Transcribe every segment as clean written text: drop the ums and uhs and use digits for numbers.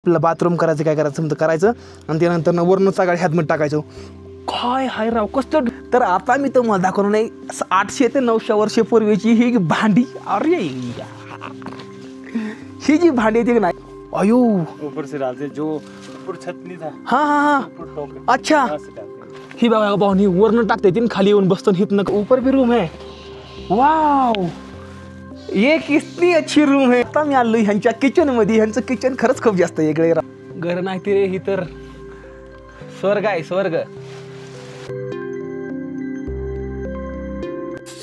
आपल्याला बाथरूम करायचं काय करायचं समजा करायचं आणि त्यानंतर वरून सगळ्या ह्यातमध्ये टाकायचं. काय हाय राव कसलं. तर आता मी तुम्हाला दाखवणार नाही 800 ते 900 वर्षापूर्वीची ही भांडी. अरे ही जी भांडी येते की नाही अयो ऊपर से डालते जो ऊपर छत नहीं था. हाँ हाँ हाँ अच्छा ही बघा पाहुणी वरनं टाकते ती खाली येऊन बसतो हितनं ऊपर भी रूम है. वाव ये किती अच्छी रूम है. आता मी आलो ह्यांच्या किचन मध्ये. ह्यांचं किचन खरंच खूप जास्त वेगळे घर नाही ते ही तर स्वर्ग आहे स्वर्ग.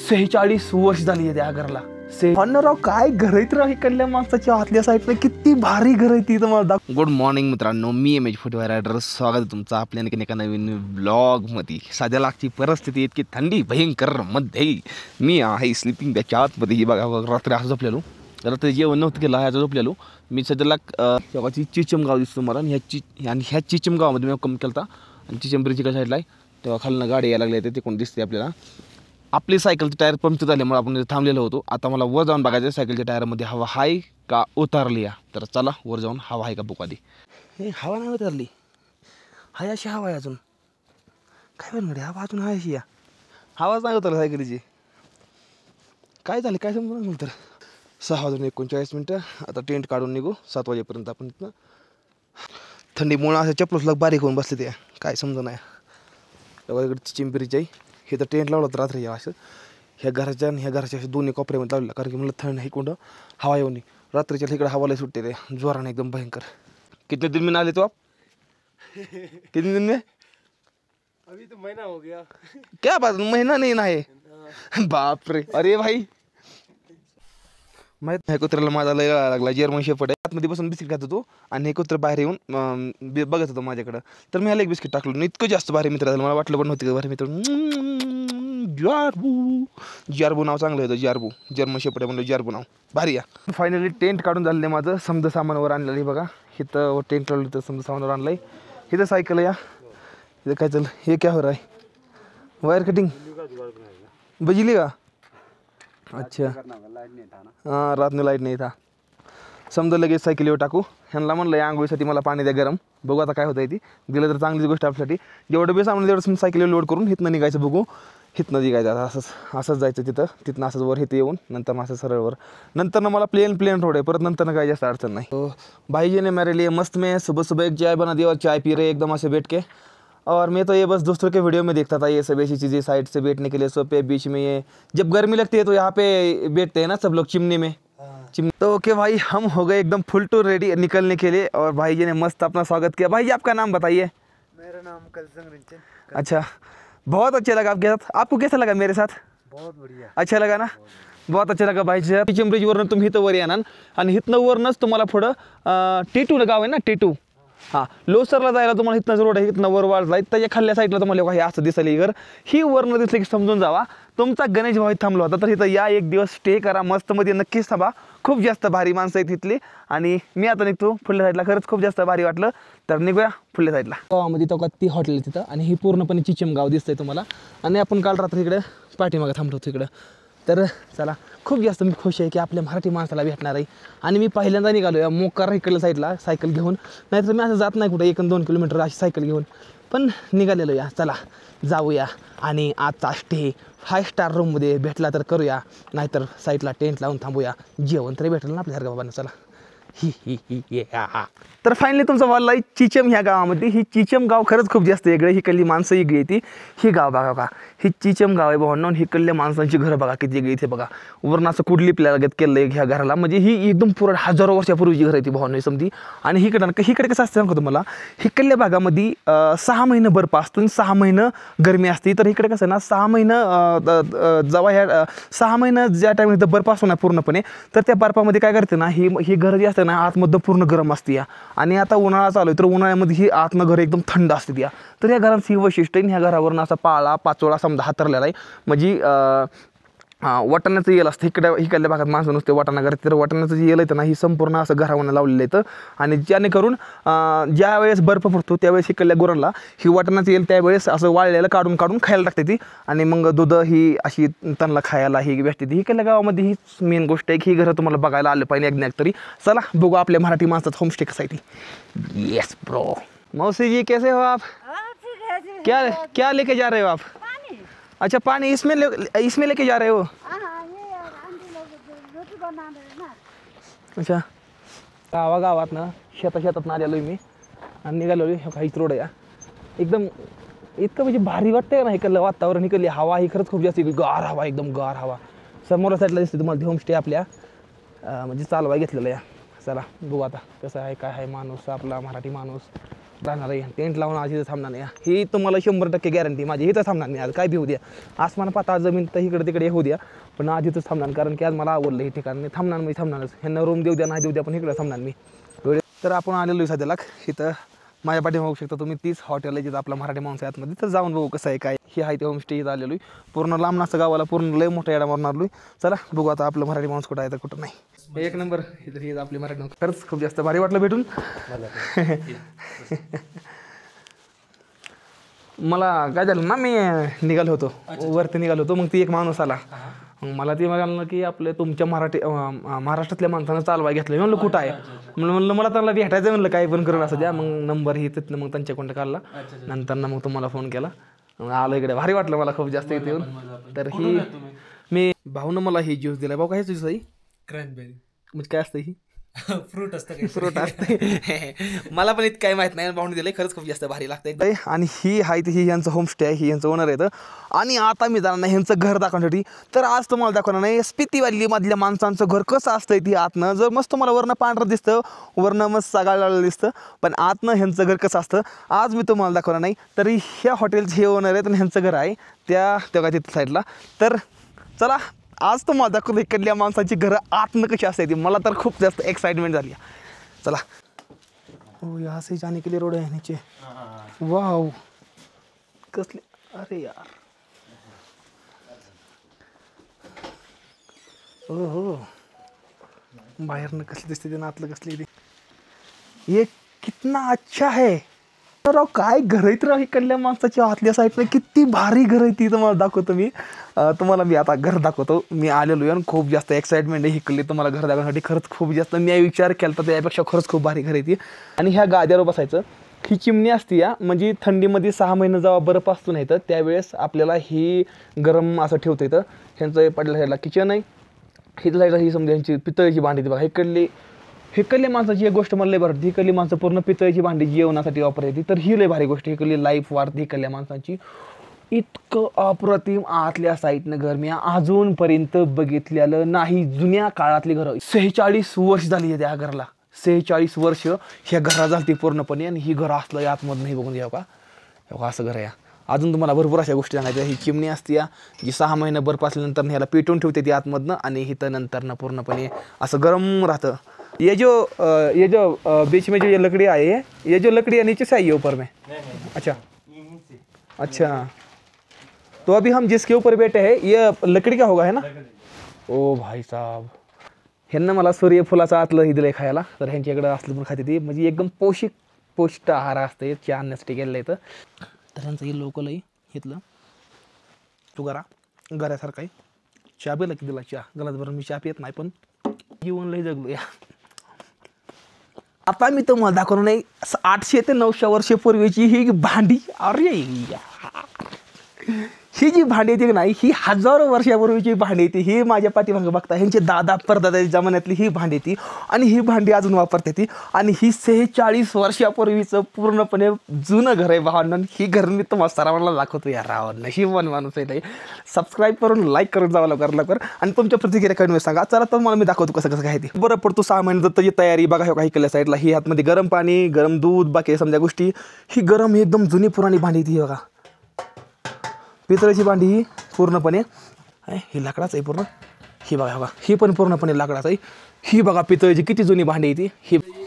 46 वर्ष झाली त्या घरला. राव काय घर आहेत राव इकडल्या माणसाच्या आतल्या साईडला किती भारी घर आहे ती तुम्हाला दाखव. गुड मॉर्निंग मित्रांनो, मी एम एच फुटवेअर रायडर. स्वागत आहे तुमचं आपल्या एका नवीन ब्लॉगमध्ये. सध्या लागची परिस्थिती इतकी थंडी भयंकर मध्ये मी आहे स्लिपिंग त्याच्या आतमध्ये. बघा रात्री असं झोपलेलो. रात्री जेवण नव्हतं केलं ह्याचं झोपलेलो मी. सध्याला चिचमगाव दिसतो मला आणि ह्या चिचमगावमध्ये मी कमी केला आणि चिचंबरीची काय साईडला आहे तेव्हा खालनं गाडी यायला लागली ते कोण दिसते आपल्याला. आपली सायकलचे टायर पंक्चर झाल्यामुळे आपण थांबलेलो होतो. आता मला वर जाऊन बघायचं सायकलच्या टायरमध्ये हवा आहे का उतारली या. तर चला वर जाऊन हवा आहे का बघू आधी. हे हवा नाही उतारली हाय अशी हवा आहे अजून. काय बनणार हवा अजून आहे अशी या हवाच नाही उतरला सायकलीची. काय झालं काय समजा नंतर. 6:39 आता टेंट काढून निघू 7 वाजेपर्यंत आपण इथनं. थंडीमुळं असं चपलोसला बारीक होऊन बसले ते काय समजा नाही. इकडे चिंपरीची आहे. हे तर टेंट लावलं होतं रात्री असं ह्या घराच्या आणि ह्या घराच्या अशा दोन्ही कोपऱ्यामध्ये लावलेलं कारण की मला थंड ही कोणतं हवा येऊन रात्रीच्या इकडे हवाला सुटते ते जोराने एकदम भयंकर. कितने दिन में ना आले तो आप. कितने दिन में. अभी तो महीना हो गया. क्या बात महीना नहीं ना है बाप रे. अरे भाई माहीत नाही कुत्र्याला माझा लय लागला. जर्मन शेपर्ड आहे. आतमध्ये बसून बिस्किट खात होतो आणि हे कुत्र बाहेर येऊन बघत होतं माझ्याकडं. तर मी ह्याला एक बिस्किट टाकलो. इतकं जास्त भारी मित्र झालं मला वाटलं पण नव्हतं भारी मित्र. जारबू नाव चांगलं होतं. जारबू जर्मन शेपर्ड आहे म्हणलं जारबू नाव भारी या. फायनली टेंट काढून झालेलं आहे माझं. समजा सामानावर आणलेलं आहे बघा. इथं टेंट लावलं तर समजा सामानावर आणलं आहे. इथं सायकल या. इथं काय चाललं हे क्या हो रहा है. वायर कटिंग बिजली का. अच्छा हाँ रात में लाईट नाही था. समजा लगेच सायकलीवर टाकू. ह्यांना म्हणलं या आंघोळीसाठी मला पाणी द्या गरम. बघू आता काय होतं ती दिलं तर चांगलीच गोष्ट आपल्यासाठी. जेवढं बेस आपण तेवढं सायकलीवर लोड करून हिथनं निघायचं बघू. हिथनं निघायचं असंच जायचं तिथनं असंच वर हिथं येऊन नंतर असं सरळवर. नंतर मला प्लेन रोड आहे परत नंतर काय जास्त अडचण नाही. तो भाईजी ने मेरे लिए मस्त में सुबह सुबह एक चाय बना दी और चाय पी रहे एकदम ऐसे बैठ के. और मैं तो ये बस दोस्तों के वीडियो में देखता था ये सब ऐसी चीज़ें साइड से बैठने के लिए सोफे बीच में. ये जब गर्मी लगती है तो यहाँ पे बैठते हैं ना सब लोग चिमनी में. तो ओके भाई हम हो गए एकदम फुल टू रेडी निकलने के लिए. और भाई जी ने मस्त अपना स्वागत किया. भाई जी आपका नाम बताइए. मेरा नाम कलसंग रंजन. अच्छा बहुत अच्छा लगा आपके साथ. आपको कैसा लगा मेरे साथ. बहुत बढ़िया. अच्छा लगा ना. बहुत अच्छा लगा भाई साहब. चिंबरीजवरनं तुम्ही इथं वर येणार आणि इथनं वरनंच तुम्हाला पुढं टेटू गाव आहे ना टेटू. हां लोसरला जायला तुम्हाला इथनं रोड आहे. इथनं वर वाढ जाईल त्याच्या खाल्ल्या साईडला तुम्हाला हे असं दिसलं घर. ही वरनं दिसलं की समजून जावा तुमचा गणेश भाऊ थांबलो होता. तर इथं या एक दिवस स्टे करा मस्तमध्ये नक्कीच थांबा. खूप जास्त भारी माणसं आहेत तिथली. आणि मी आता निघतो पुढल्या साईडला. खरंच खूप जास्त भारी वाटलं. तर निघूया पुढल्या साईडला. गावामध्ये तो का ती हॉटेल तिथं आणि ही पूर्णपणे चिचमगाव दिसतंय तुम्हाला. आणि आपण काल रात्री इकडे पाठीमागं थांबलो होतो इकडं. तर चला खूप जास्त मी खुश आहे की आपल्या मराठी माणसाला भेटणार आहे. आणि मी पहिल्यांदा निघालो या मोकार इकडल्या साईडला सायकल घेऊन. नाहीतर मी असं जात नाही कुठं 1-2 किलोमीटर अशी सायकल घेऊन. पण निघालेलो या. चला जाऊया आणि आजचा स्टे 5 स्टार रूममध्ये भेटला तर करूया. नाहीतर साईडला टेंट लावून थांबूया. जेवण तरी भेटलं ना आपल्यासारख्या बाबांना. चला तर फायनली तुमचं वाला आहे चिचम ह्या गावामध्ये. ही चिचम गाव खरंच खूप जास्त वेगळं. ही कल्ली माणसं वेगळी येते. ही गाव बघा का ही चिचम गाव आहे भावना. ही कल्ल्या माणसांची घरं बघा किती वेगळी इथे बघा. वरून असं कुठली प्लॅगत केलं आहे ह्या घराला. म्हणजे ही एकदम पुरण हजारो वर्षापूर्वीची घरं आहे ती भावना समजी. आणि हिकडे कसं असतं सांगतो मला. हिकडल्या भागामध्ये 6 महिने बर्फ असतो आणि 6 महिने गरमी असते. तर इकडे कसं ना 6 महिने जेव्हा ह्या 6 महिने ज्या टाईम इथं बर्फ असतो ना पूर्णपणे तर त्या बर्फामध्ये काय करते ना ही घरं जी असते ना आतमध्ये पूर्ण गरम असते या. आणि आता उन्हाळा चालू आहे तर उन्हाळ्यामध्ये ही आतनं घर एकदम थंड असते या. तर या घरांची ही वैशिष्ट्य आहे. ह्या घरावरून असा पाळा पाचोळा समजा हातरलेला आहे. म्हणजे वाटाण्याचं येल असतं इकडल्या भागात माणसं नुसते वाटाणा करत, तर वाटाण्याचं जे येल येतं ना ही संपूर्ण असं घरावरून लावलेलं येतं आणि जेणेकरून ज्या वेळेस बर्फ पडतो त्यावेळेस इकडल्या गुरांना ही वाटाण्याचं येल त्यावेळेस असं वाळलेलं काढून काढून खायला टाकते ती आणि मग दूध ही अशी त्यांना खायला ही भेटते ती. इकडल्या गावामध्ये हीच मेन गोष्ट आहे की ही घरं तुम्हाला बघायला आलं पाहिजे एक तरी. चला बघू आपल्या मराठी माणसाचं होमस्टे कसं आहे ती. Yes bro. मौसी जी कैसे हो आप? क्या क्या लेके जा रहे हो आप? अच्छा पानी इसमें लेके जा रहे हो? अच्छा गावात ना शेतात आलेलो मी आणि निघालो काहीच रोड आहे एकदम इतकं म्हणजे भारी वाटतंय ना इकडलं वातावरण. इकडली हवा ही खरंच खूप जास्त गार हवा, एकदम गार हवा. समोर साईडला दिसते तुम्हाला होमस्टे आपल्या म्हणजे चालवाय घेतलेलं या. चला बघू आता कसं आहे काय आहे. माणूस आपला मराठी माणूस राहणार आहे. टेंट लावून आज इथं थांबणार नाही. ही तुम्हाला 100% गॅरंटी माझी. इथं थांबणार नाही आज, काय बी होऊ द्या. आसमान पाता जमीन तर इकडे तिकडे होऊ द्या, पण आज इथंच थांबणार कारण की आज मला आवडलं हे ठिकाण. मी थांबणार, मी थांबणारच. ह्यांना रूम देऊ द्या नाही देऊ द्या पण इकडे थांबणार मी. तर आपण आलेलो आहे सध्याला इथं माझ्या पाठी बघू शकता तुम्ही 30 हॉटेल आहे जिथं आपला मराठी माणूस आहे आतमध्ये. तर जाऊन बघू कसं आहे काय. हे आहे ते होमस्टे इथं आलेलो आहे. पूर्ण लांब नसतं गावाला, पूर्ण लय मोठा येडा मारून आलो आहे. चला बघू आता आपलं मराठी माणूस कुठं आहे तर कुठं नाही. एक नंबर इथं ही आपली मराठी माणूस. खरंच खूप जास्त भारी वाटलं भेटून. मला काय झालं ना मी निघालो होतो वरती निघालो होतो. मग ती एक माणूस आला. मग मला ती म्हणाल की आपल्या तुमच्या महाराष्ट्रातल्या माणसानं चालवाय घेतलं. म्हणलं कुठं आहे म्हणलं मला त्यांना भेटायचं म्हणलं काय पण करून असं द्या. मग नंबर ही तिथनं मग त्यांच्याकडं काढला. नंतर ना मग तुम्हाला फोन केला. मग आलो इकडे. भारी वाटलं मला खूप जास्त इथे येऊन. तर ही मी भाऊनं मला ही ज्यूस दिला. भाऊ काय ज्यूस आहे? क्रॅनबेरी म्हणजे काय असतं ही? फ्रूट असतं. फ्रूट असते. मला पण इतकं काही माहित नाही. भाऊन दिलं खरंच खूप जास्त भारी लागतं. आणि ही आहे ती ही यांचं होमस्टे आहे. ही यांचं ओनर येतं. आणि आता मी जाणार नाही ह्यांचं घर दाखवण्यासाठी. तर आज तुम्हाला दाखवणार नाही स्पिती व्हॅलीमधल्या माणसांचं घर कसं असतं ती आतनं. जर मस्त तुम्हाला वरनं पांढरं दिसतं, वरनं मस्त सगाळलेलं दिसतं, पण आतनं ह्यांचं घर कसं असतं आज मी तुम्हाला दाखवणार नाही. तरी ह्या हॉटेलचे हे ओनर आहेत आणि ह्यांचं घर आहे त्या तेव्हा तिथं साईडला. तर चला आज तुम्हाला दाखवतो इकडल्या माणसाची घरं आतनं कशी असते ती. मला तर खूप जास्त एक्साइटमेंट झाली. चला. ओ यहाँ से जाने के लिए रोड है नीचे. वाव कसले. अरे यार हो बाहेरनं कसली दिसते ते आतलं कसली ते. ये कितना अच्छा है. राव काय घर आहेत राव इकडल्या माणसाच्या आतल्या साईडला. किती भारी घर आहे ती तुम्हाला दाखवतो मी. तुम्हाला मी आता घर दाखवतो. मी आलेलो आहे आणि खूप जास्त एक्साइटमेंट आहे इकडली तुम्हाला घर दाखवण्यासाठी. खरंच खूप जास्त मी विचार केला तर यापेक्षा खरंच खूप भारी घर आहे ती. आणि ह्या गाद्यावर बसायचं. ही चिमणी असते या म्हणजे थंडीमध्ये 6 महिने जेव्हा बर्फ असतो नाही तर त्यावेळेस आपल्याला ही गरम असं ठेवतं येतं. ह्यांचं पडल्या साईडला किचन आहे. हिथं साईडला ही समजा ह्यांची पितळीची भांडी ती बघा. इकडली माणसाची एक गोष्ट मला लय भारी वाटते. इकडली माणसं पूर्ण पितळीची भांडी जेवणासाठी वापरायची. तर ही लय भारी गोष्ट. इकडली लाईफ वाढते इकडल्या माणसांची. इतकं अप्रतिम आतल्या साईडनं घर मी अजूनपर्यंत बघितलेलं नाही. जुन्या काळातली घरं 46 वर्ष झाली आहे त्या घराला. 46 वर्ष ह्या घरा झाली पूर्णपणे. आणि ही घरं असलं आतमधून नाही बघून द्या का असं घर आहे. अजून तुम्हाला भरपूर अशा गोष्टी जाणायच्या. ही चिमणी असते या जी 6 महिने बर्फ असल्यानंतर ह्याला पेटवून ठेवते ती आतमधनं आणि हिथं नंतरनं पूर्णपणे असं गरम राहतं. ये जो बीच में जो ये लकड़ी आई है ये जो लकड़ी है नीचे से आई है ऊपर में. अच्छा तो अभी हम जिसके ऊपर बैठे हैं ये लकड़ी का होगा है ना. ओ भाई साहब ह्यांना मला सूर्यफुलाचं आतलं ही दिलं खायला. तर ह्यांच्याकडं असलं पण खाते ती म्हणजे एकदम पौष्टिक आहार असते. चहा आणण्यासाठी गेलेलं इथं. तर ह्यांचं हे लोकल आहे इथलं. तू गऱ्यासारखा आहे. चहा बी की दिला चहा गलाच बरं. मी चहा पित नाही पण जीवन लय जगलो या. आता मी तुम्हाला दाखवणार नाही 800 ते 900 वर्षापूर्वीची ही भांडी. अरे ही जी भांडी येते नाही ही 1000 वर्षापूर्वीची भांडी येते. ही माझ्या पाठीमागे बघता ह्यांचे दादा परदादाच्या जमान्यातली ही भांडी येते आणि ही भांडी अजून वापरते ती. आणि ही 46 वर्षापूर्वीचं पूर्णपणे जुनं घर आहे भावांना. ही घर मी तुम्हाला सर्वांना दाखवतो या. राव नशीबवान माणूस आहे. सबस्क्राईब करून लाईक करून जावं लवकर आणि तुमच्या प्रतिक्रिया कमेंट सांगा. चला तर मला मी दाखवतो कसं कसं काय ते. बरं पडतो 6 महिन्याचं त्याची तयारी बघा. हे काही केल्या साईडला ही आतमध्ये गरम पाणी गरम दूध बाकी समजा गोष्टी. ही गरम एकदम जुनी पुराणी भांडी ती बघा. पितळेची भांडी ही पूर्णपणे ही लाकडाच आहे पूर्ण. ही बघा ही पण पूर्णपणे लाकडाच आहे. ही बघा पितळेची किती जुनी भांडी आहे ती.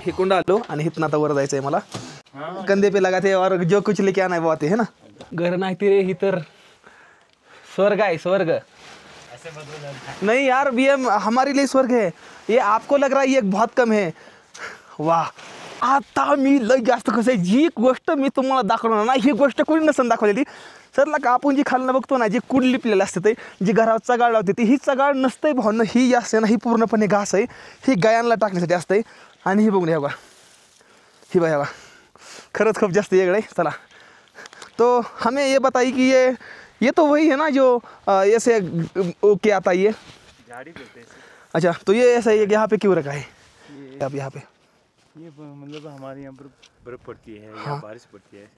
ही कुंड आलो आणि हिथनं आता वर जायचं आहे मला. कंदे पे लगाते और जो कुछ लेके आना है वो आते है ना. घर नाही ते रे ही तर स्वर्ग आहे स्वर्ग. ऐसे मत बोला। नहीं यार, ये हमारे लिए स्वर्ग है, ये आपको लग रहा है ये बहुत कम है. वाह, आता मी लय जास्त कसं आहे, जी गोष्ट मी तुम्हाला दाखवणार ना, ही गोष्ट कोणी नसेल दाखवलेली. सरला का आपण जी खालनं बघतो ना, जी कुड लिपलेलं असते ते, जी घरावर चगाळ लावते ती, ही चगाळ नसते भावनं, ही असते ना, ही पूर्णपणे घास आहे, ही गायांना टाकण्यासाठी असते. आणि ही बघून हे बघा, ही बघा, खरंच खूप जास्त वेगळं आहे. चला, तो हमें ये बताइए कि ये तो वही है ना जो ऐसे ओके आता ये झाड़ी बोलते हैं इसे। अच्छा, तो ये ऐसा है, यहाँ पे क्यों रखा है अब यहाँ पे? ये मतलब हमारे यहाँ पर बर्फ़ पड़ती है या हाँ। बारिश पड़ती है,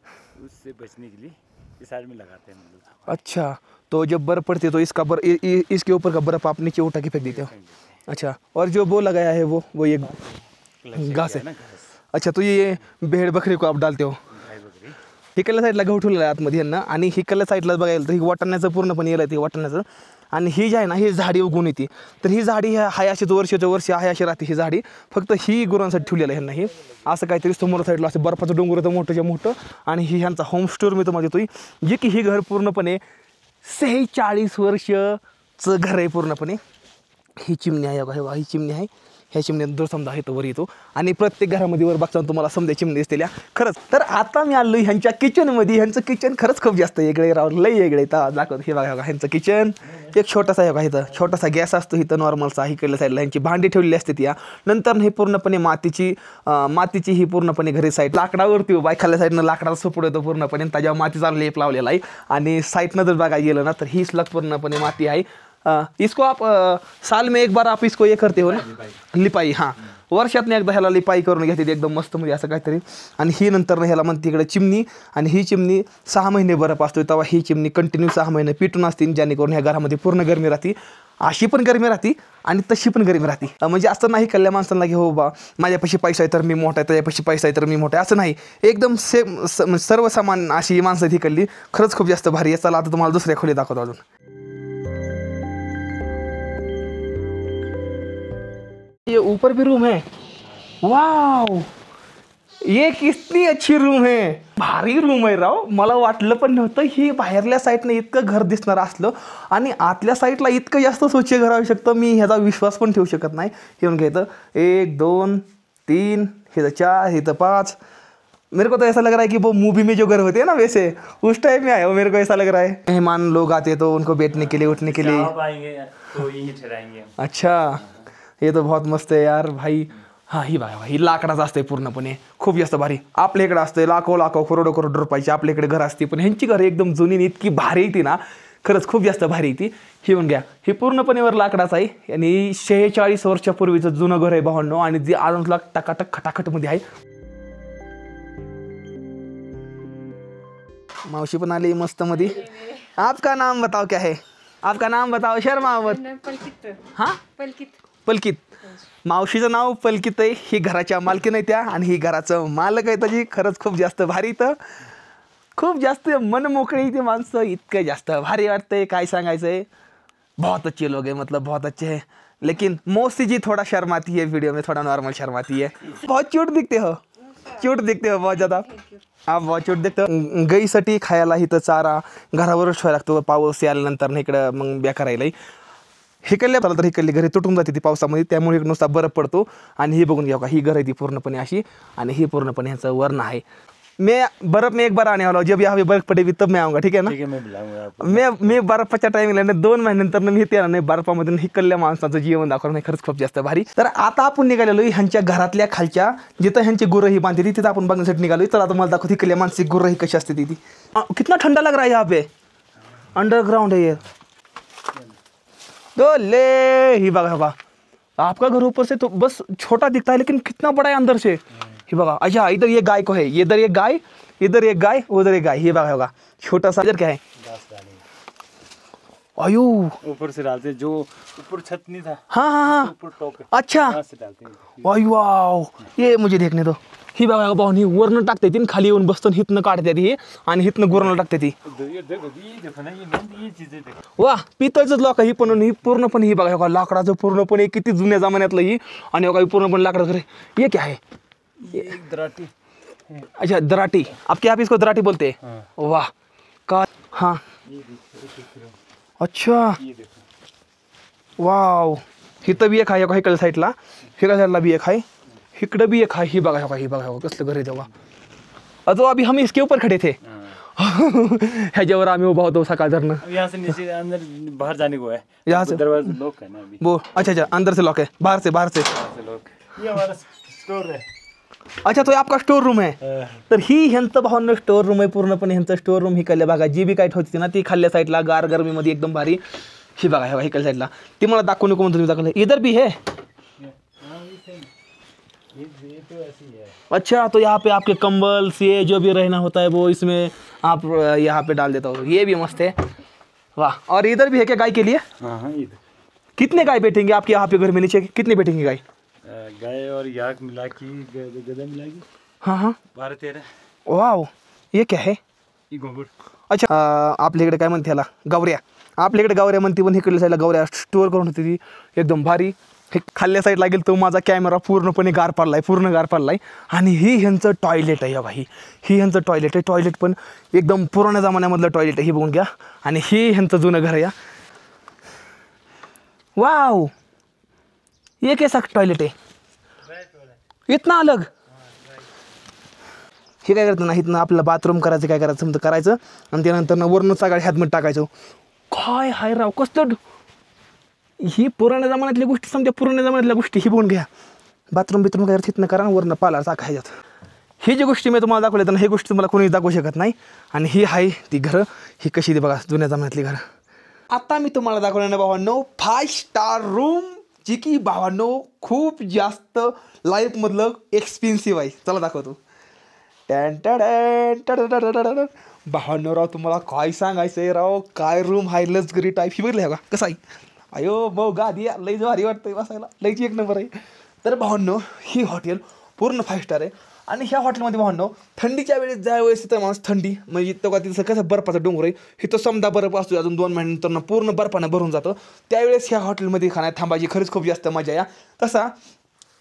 उससे बचने के लिए इस साइड में लगाते हैं मतलब। अच्छा, तो जब बर्फ़ पड़ती है तो इसका इसके ऊपर का बर्फ़ आप नीचे उठा के फेंक देते हो? अच्छा, और जो वो लगाया है वो ये घास है? ना घास, अच्छा, तो ये भेड़ बकरी को आप डालते हो? गाय बकरी। हिकडल्या साईडला गहू ठेवलेला आहे आतमध्ये यांना, आणि हिकडल्या साईडला बघायला तर ही वाटाण्याचं पूर्णपणे येलं ते वाटाण्याचं. आणि ही जी आहे ना, ही झाडी उगवून येते, तर ही झाडी हाय अशीच वर्षाच्या वर्षी आहे अशी राहते ही झाडी, फक्त ही गुरांसाठी ठेवलेलं आहे ह्यांना. हे असं काहीतरी समोर साईडला असं बर्फाचं डोंगर होतं मोठंच्या मोठं, आणि ही ह्यांचा होम स्टोअर मी तुम्हाला देतोय, जे की ही घर पूर्णपणे 46 वर्षचं घर आहे पूर्णपणे. ही चिमणी आहे बघा, ही चिमणी आहे, ह्या चिमण्यात जो समजा आहे तो वर येतो, आणि प्रत्येक घरामध्ये वर बघता तुम्हाला समजा चिमणी दिसतेल्या. खरंच तर आता मी आलो ह्यांच्या किचनमध्ये. ह्यांचं किचन खरंच खूप जास्त वेगळे राहून लई वेगळे दाखवत. हे बघा ह्यांचं किचन एक छोटासा आहे बघा, इथं छोटासा गॅस असतो इथं नॉर्मलचा, इकडल्या साईडला ह्यांची भांडी ठेवलेली असते ती. नंतर हे पूर्णपणे मातीची ही पूर्णपणे घरी साईड लाकडावरती उभा आहे, खाल्ल्या साईडनं लाकडाचा सुपड येतो पूर्णपणे, त्याच्यावर मातीचा लेप लावलेला आहे. आणि साईडनं जर बघायला गेलं ना तर ही स्लग पूर्णपणे माती आहे. इसको आप साल में एक बार आप इसको ये करते हो ना, लिपाई. हां, वर्षातनं एकदा ह्याला लिपाई करून घेते एकदम मस्त म्हणजे असं काहीतरी. आणि ही नंतर ह्याला म्हणते इकडे चिमणी, आणि ही चिमणी 6 महिने बर्फ असतो तेव्हा ही चिमणी कंटिन्यू 6 महिने पिटून असते, जेणेकरून ह्या घरामध्ये पूर्ण गरमी राहते. अशी पण गरमी राहते आणि तशी पण गरमी राहते. म्हणजे असं नाही कल्ल्या माणसांना की हो बा माझ्यापाशी पैसा आहे तर मी मोठा आहे, त्याच्यापाशी पैसा आहे तर मी मोठा आहे, असं नाही. एकदम सेम सर्वसमान अशी माणसं ती कल्ली. खरंच खूप जास्त भारी आहे. चला आता तुम्हाला दुसऱ्या खोली दाखवतो अजून. ये ऊपर भी रूम है, वाव, ये कितनी अच्छी रूम है, भारी रूम आहे राव. मला वाटलं पण नव्हतं ही बाहेरल्या साईडनं इतकं घर दिसणार असलं, आणि आतल्या साईडला इतकं जास्त स्वच्छ घर असू शकतं, मी ह्याचा विश्वास पण ठेवू शकत नाही. येऊन घ्यायचं 1 2 3, हे 4, हे 5. मेरे को तो ऐसा लग रहा है कि वो मूवी में जो घर होते हैं ना वैसे उस टाइप में आया हो, मेरे को ऐसा लग रहा है. मेहमान लोग आते तो उनको बैठने के लिए उठने के लिए. आप आएंगे तो यहीं ठहराएंगे. अच्छा, हे तर बहुत मस्त आहे यार भाई. हां, ही बघा, ही लाकडाचं असते पूर्णपणे, खूप जास्त भारी. आपल्या इकडे असते लाखो करोडो रुपयाची आपल्या इकडे घर असते, पण ह्यांची घर एकदम जुनी इतकी भारी येते ना, खरंच खूप जास्त भारी येते. ही बघून घ्या, हे पूर्णपणे वर लाकडाचं आहे, आणि 46 वर्षापूर्वीचं जुनं घर आहे भावांनो, आणि जे अजून टकाटक खटाखटमध्ये आहे. मावशी पण आली मस्त मध्ये. आपका नाम बताओ क्या है? आपका नाम बताओ, शर्मा मत. पलकित. हां, पलकित. मावशीचं नाव पलकित आहे. ही घराच्या मालकीन आहे त्या, आणि ही घराचं मालक आहे त्याची. खरंच खूप जास्त भारी. इथं खूप जास्त मनमोकळी ती माणसं, इतकं जास्त भारी वाटतंय काय सांगायचं आहे. बहुत अच्छे लोग हैं, मतलब बहुत अच्छे हैं, लेकिन मौसी जी थोड़ा शर्माती है वीडियो में, थोड़ा नॉर्मल शर्माती है. बहुत क्यूट दिखते हो, क्यूट दिखते हो बहुत ज़्यादा. आप बहुत क्यूट दिखते हो. गाईसाठी खायला इथं चारा घरावरच ठेवायला लागतो, पाऊस आल्यानंतर ना इकडं मग बेकारायला. हिकडल्या झालं तर हिकडली घरी तुटून जाते ती पावसामध्ये, त्यामुळे नुसता बर्फ पडतो. आणि ही बघून घ्या का, ही घर आहे ती पूर्णपणे अशी, आणि ही पूर्णपणे ह्याचं वर्ण आहे. मैं बर्फ में एक बार आने वाला हूँ, जब यहाँ पे बर्फ पड़ेगी तब मैं आऊँगा, ठीक है ना? ठीक है, मैं बुलाऊंगा आपको. मैं बर्फाच्या टायमिंगला 2 महिन्यानंतर मी इथे येणार नाही, बर्फामधून हिकडल्या माणसाचं जीवन दाखवणार नाही. खरंच खूप जास्त भारी. तर आता आपण निघालेलो ह्यांच्या घरातल्या खालच्या, जिथं ह्यांची गुरं ही बांधते तिथं आपण बघण्यासाठी निघालो. तर आता मला दाखवते हिकडल्या माणसाची गुरं ही कशी असते ती. कितना ठंडा लग रहा है यहाँ पे, अंडरग्राउंड है ये. तो ले ही बघा बघा, आपका घर ऊपर से तो बस छोटा दिखता है लेकिन कितना बड़ा है अंदर से. ही बघा, अच्छा इधर ये गाय को है, इधर एक गाय, इधर एक गाय, उधर एक गाय. ये बघा बघा, छोटा सा. इधर क्या है? घास डालेंगे. आयु, ऊपर से डालते, जो ऊपर छत नहीं था हाँ हाँ हाँ, ऊपर टॉप है, अच्छा. वहाँ से डालते हैं. आयु वाव, ये मुझे देखने दो. ही बघा पाहून ही वरनं टाकते ती, खाली येऊन बसतो, हितनं काढते ती, आणि हितनं गुरांना टाकते ती. ये देखो ना, ये चीजें देखो. वा, पितळचंच लोक ही पण, ही पूर्णपणे ही बघा लाकडाचं पूर्णपणे किती जुन्या जमान्यातलं ही, आणि बघा पूर्णपणे लाकडाचं. ये क्या है? ये एक दराटी. अच्छा, दराटी. आपके यहाँ पे इसको दराटी बोलते हैं? हाँ. वाह का. हाँ, ये देखो. अच्छा, ये देखो. वाव, इथं बी एक आहे का इकडल्या साईडला, इकडल्या साईडला बी एक आहे, इकडं बी एक आहे. ही बघा ही बघा कसलं घर आहे तेव्हा. अजो अभी हम इसके ऊपर खड़े थे. ह्याच्यावर आम्ही उभा होतो सकाळ धरणं. यहाँ से नीचे अंदर बाहर जाने को है. यहाँ से दरवाजा लॉक है ना अभी. वो अच्छा अंदर से लॉक है, बाहर से यहाँ से लॉक. ये हमारा स्टोर है. अच्छा तो आपका स्टोर रूम आहे. तर ही ह्यांचं भावांना स्टोर रूम आहे पूर्णपणे. ह्यांचं स्टोर रूम ही कल्ल्या बघा, जी बी काय होती ना ती खाल्ल्या साईडला गार गरमीमध्ये एकदम भारी. ही बघा हे इकडल्या साईडला ती मला दाखवू नको म्हणतो, तुम्ही दाखवलं इधर भी है. ये तो ऐसी है. अच्छा तो यहाँ पे आपके कंबल से जो भी रहना होता है वो इसमें आप यहाँ पे डाल देता हो. ये भी मस्त है. वाह. और इधर भी है क्या गाय के लिए? हाँ इधर. कितने गाय बैठेंगे आपके यहाँ पे घर में नीचे, कितने बैठेंगे गाय? गाय और याक मिला की गधा मिला की हाँ हाँ 12-13. वाव. ये क्या है? ये घोंगड. अच्छा आपल्या इकडे काय म्हणते ह्याला गवऱ्या. आपल्या इकडे गवऱ्या म्हणते, पण इकडल्या साईडला गवऱ्या स्टोअर करून होती ती एकदम भारी. हे खाल्ल्या साईडला गेल तो माझा कॅमेरा पूर्णपणे गार पडलाय, पूर्ण गार पडलाय. आणि ही ह्यांचं टॉयलेट आहे भाई, ही ह्यांचं टॉयलेट आहे. टॉयलेट पण एकदम पुराण्या जमान्यामधलं टॉयलेट आहे, ही बघून घ्या. आणि ही ह्यांचं जुनं घर आहे. वाव, ये कैसा टॉयलेट आहे इतना अलग. हे काय करतं ना, इथनं आपलं बाथरूम करायचं, काय करायचं समजा करायचं आणि त्यानंतर ना वरनं सगळ्या ह्यातमध्ये टाकायचं. काय हाय राव कसलं. ही पुराण्या जमान्यातल्या गोष्टी समजा, पुराण्या जमान्यातल्या गोष्टी ही बघून घ्या. बाथरूम बिथरूम काय तिथनं करा, वरनं पाला टाका ह्याच्यात. ही जी गोष्टी मी तुम्हाला दाखवल्या तर हे गोष्टी तुम्हाला कोणी दाखवू शकत नाही. आणि ही आहे ती घरं, ही कशी ती बघा जुन्या जमान्यातली घरं. आता मी तुम्हाला दाखवणार ना भावांनो 5 स्टार रूम, जी की भावांनो खूप जास्त लाईफमधलं एक्सपेन्सिव्ह आहे. चला दाखवतो. भावांनो राव तुम्हाला काय सांगायचं आहे राव, काय रूम आहे लक्झरी टाईप. ही बघितलं का कसं आहे. अयो भाऊ गादी लईच भारी वाटतंय बसायला, लईच एक नंबर आहे. तर भावांनो ही हॉटेल पूर्ण 5 स्टार आहे. आणि ह्या हॉटेलमध्ये भावांनो थंडीच्या वेळेस ज्यावेळेस तिथं माणूस थंडी म्हणजे तेव्हा तिथं कसं बर्फाचं डोंगर आहे, इथं समजा बर्फ असतो अजून 2 महिन्यानंतर पूर्ण बर्फानं भरून जातं. त्यावेळेस ह्या हॉटेलमध्ये खाण्यात थांबायची खरंच खूप जास्त मजा आहे. तसा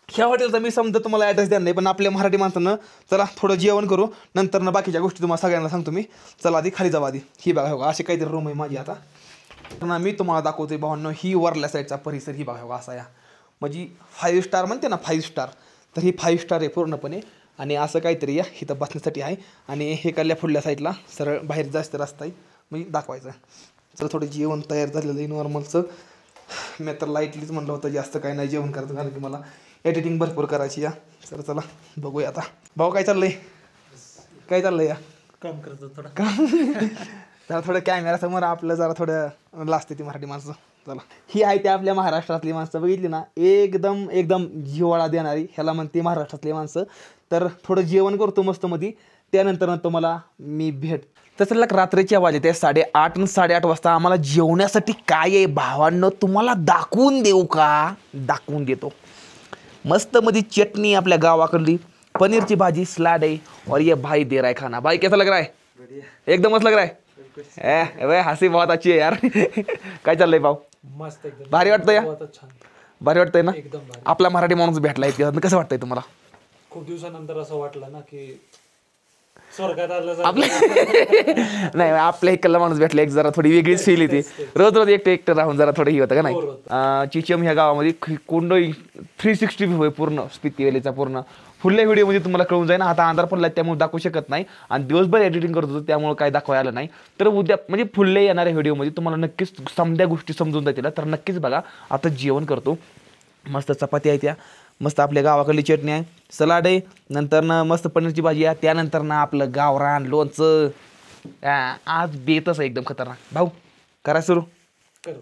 ह्या हॉटेलचा मी समजा तुम्हाला ॲड्रेस द्या नाही, पण आपल्या मराठी माणसानं चला थोडं जेवण करू, नंतर ना बाकीच्या गोष्टी तुम्हाला सगळ्यांना सांगतो मी. चला आधी खाली जाऊ. आधी ही बघा हो अशी काहीतरी रूम आहे माझी. आता तर ना मी तुम्हाला दाखवतोय भावांनो ही वरल्या साईडचा परिसर. ही बघा हो असा या म्हणजे 5 स्टार म्हणते ना 5 स्टार, तर ही 5 स्टार आहे पूर्णपणे. आणि असं काहीतरी या इथं बसण्यासाठी आहे. आणि हे कल्ल्या फुडल्या साईडला सरळ बाहेर जास्त रस्ता आहे म्हणजे दाखवायचं. चला थोडं जेवण तयार झालेलं आहे नॉर्मलचं. मी तर लाईटलीच म्हणलं होतं जास्त काही नाही जेवण करायचं, कारण की मला एडिटिंग भरपूर करायची या. चला बघूया आता. भाऊ काय चाललंय, काय चाललंय या काम करतो थोडं काम. जरा थोडं कॅमेरासमोर आपलं जरा थोडं लाजते ती मराठी माणसं. चला ही आहे ते आपल्या महाराष्ट्रातली माणसं. बघितली ना एकदम एकदम जिव्हाळा देणारी, ह्याला म्हणते महाराष्ट्रातली माणसं. तर थोडं जेवण करतो मस्त मध्ये, त्यानंतर तुम्हाला मी भेट. तसं लाग रात्रीच्या वाजे ते 8:30 आणि 8:30 वाजता आम्हाला जेवण्यासाठी काय आहे भावांनो तुम्हाला दाखवून देऊ का. दाखवून देतो. मस्त मध्ये चटणी आपल्या गावाकडली, पनीरची भाजी, सलाड आहे. और ये भाई दे रहा है खाना. भाई कैसा लग रहा है? एकदम मस्त लग रहा है. हसी बहुत अच्छी है यार. काय चाललंय भाऊ, मस्त एकदम भारी वाटतं या, बहुत छान भारी वाटतंय ना. एकदम भारी. आपला मराठी माणूस भेटला इतक्या कसं वाटतंय तुम्हाला? खूप दिवसानंतर असं वाटलं ना की स्वर्गात आलं आपले नाही आपल्या इकडला माणूस भेटला, एक जरा थोडी वेगळीच फील येते. रोज एकटं राहून जरा थोडं ही होतं का नाही. चिचम ह्या गावामध्ये कुंड 360 होय पूर्ण स्पिती व्हॅलीचा पूर्ण. पुढल्या व्हिडिओमध्ये तुम्हाला कळून जाईल. आता अंधार पडला त्यामुळे दाखवू शकत नाही आणि दिवसभर एडिटिंग करत होतो त्यामुळे काय दाखवायला आलं नाही. तर उद्या म्हणजे पुढल्या येणाऱ्या व्हिडिओमध्ये तुम्हाला नक्कीच समध्या गोष्टी समजून जातील. तर नक्कीच बघा. आता जेवण करतो. मस्त चपाती आहे त्या, मस्त आपल्या गावाकडली चटणी आहे, सलाड आहे, नंतर ना मस्त पनीरची भाजी आहे, त्यानंतर ना आपलं गावरान लोणचं. आज बेतच आहे एकदम खतरनाक. भाऊ करा सुरू. करू.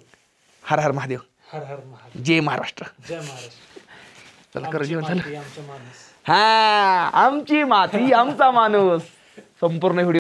हर हर महादेव. हर हर महादेव. जय महाराष्ट्र. जय महाराष्ट्र. चला करा जेवण झालं. आमचा माणूस. हा आमची माती आमचा माणूस. संपूर्ण व्हिडिओ